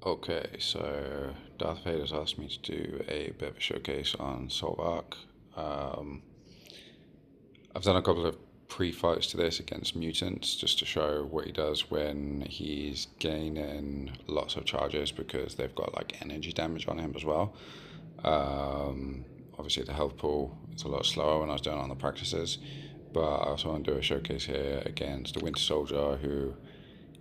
Okay, so Darth Vader's asked me to do a bit of a showcase on Solvarch. Um, I've done a couple of pre-fights to this against mutants just to show what he does when he's gaining lots of charges because they've got like energy damage on him as well. Obviously, the health pool is a lot slower when I was doing it on the practices, but I also want to do a showcase here against the Winter Soldier who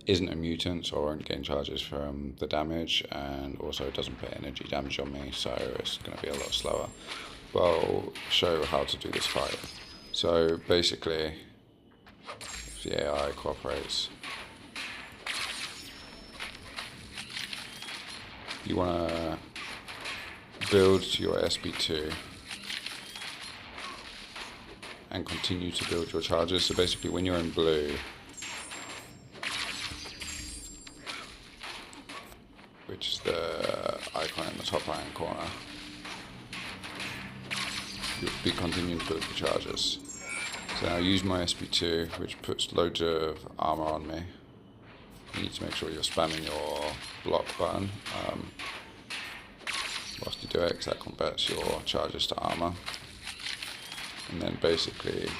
isn't a mutant, so I won't gain charges from the damage, and also doesn't put energy damage on me, so it's going to be a lot slower. But I'll show how to do this fight. So basically, if the AI cooperates, you want to build to your SB2 and continue to build your charges. So basically, when you're in blue, which is the icon in the top right hand corner, you'll be continuing to build your charges. So now I use my SB2, which puts loads of armor on me. You need to make sure you're spamming your block button whilst you do it, because that converts your charges to armor. And then basically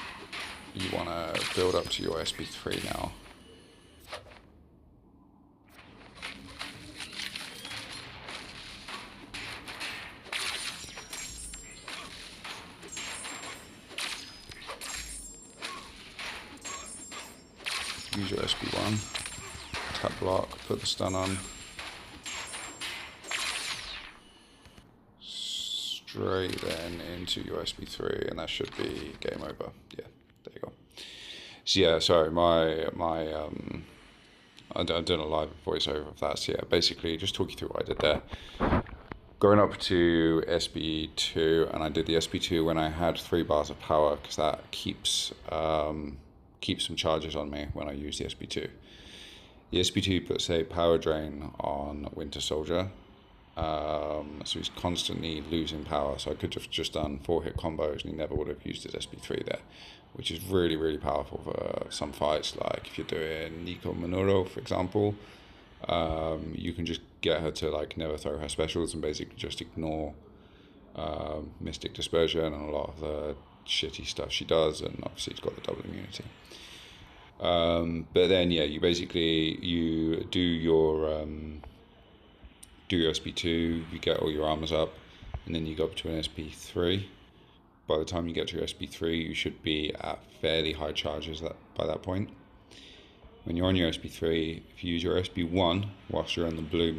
you want to build up to your SB3 now. Use your SB1, tap block, put the stun on. Straight then into your SB3, and that should be game over. Yeah, there you go. So yeah, sorry, I done a live voiceover of that. So yeah, basically just talk you through what I did there. Going up to SB2, and I did the SB2 when I had 3 bars of power, because that keeps some charges on me when I use the SB2. The SB2 puts a power drain on Winter Soldier, so he's constantly losing power. So I could have just done 4-hit combos and he never would have used his SB3 there, which is really, really powerful for some fights. Like if you're doing Nico Minoru, for example, you can just get her to like never throw her specials and basically just ignore Mystic Dispersion and a lot of the shitty stuff she does, and obviously it's got the double immunity. But then yeah, you do your SB2, you get all your armors up, and then you go up to an SB3. By the time you get to your SB3, you should be at fairly high charges by that point. When you're on your SB3, if you use your SB1 whilst you're in the blue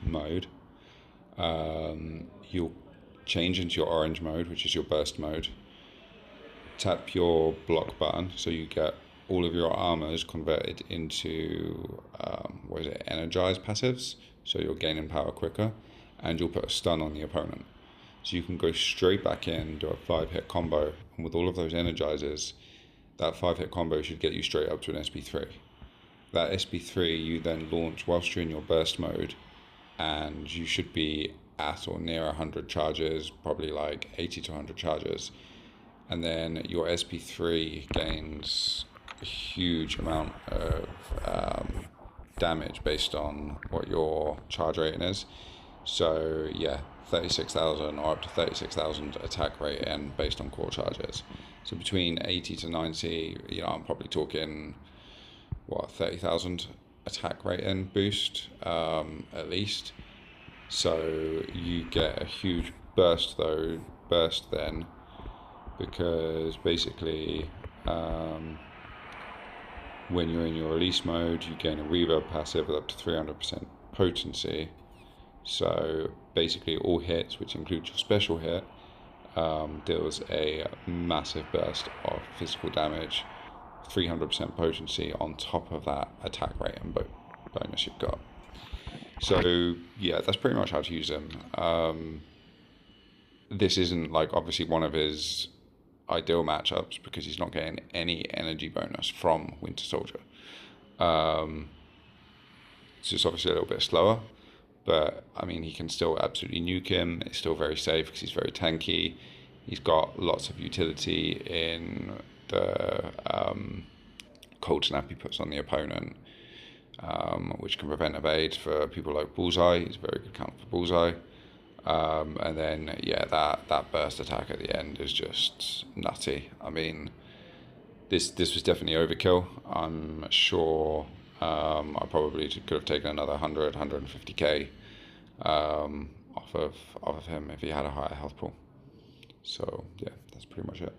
mode, you'll change into your orange mode, which is your burst mode. Tap your block button, so you get all of your armors converted into energized passives, so you're gaining power quicker, and you'll put a stun on the opponent. So you can go straight back in, do a 5-hit combo, and with all of those energizers, that 5-hit combo should get you straight up to an SB3. That SB3 you then launch whilst you're in your burst mode, and you should be at or near 100 charges, probably like 80 to 100 charges. And then your SB3 gains a huge amount of damage based on what your charge rating is. So yeah, 36,000 or up to 36,000 attack rating based on core charges. So between 80 to 90, I'm probably talking 30,000 attack rating boost at least. So you get a huge burst then, because basically when you're in your release mode, you gain a reverb passive with up to 300% potency. So basically all hits, which includes your special hit, deals a massive burst of physical damage, 300% potency on top of that attack rate and bonus you've got. So yeah, that's pretty much how to use him. This isn't like obviously one of his ideal matchups because he's not getting any energy bonus from Winter Soldier. It's just obviously a little bit slower, but I mean he can still absolutely nuke him. It's still very safe because he's very tanky. He's got lots of utility in the cold snap he puts on the opponent. which can prevent evade for people like Bullseye. He's a very good counter for Bullseye. And then, yeah, that burst attack at the end is just nutty. I mean, this was definitely overkill. I'm sure I probably could have taken another 100, 150k off of him if he had a higher health pool. So, yeah, that's pretty much it.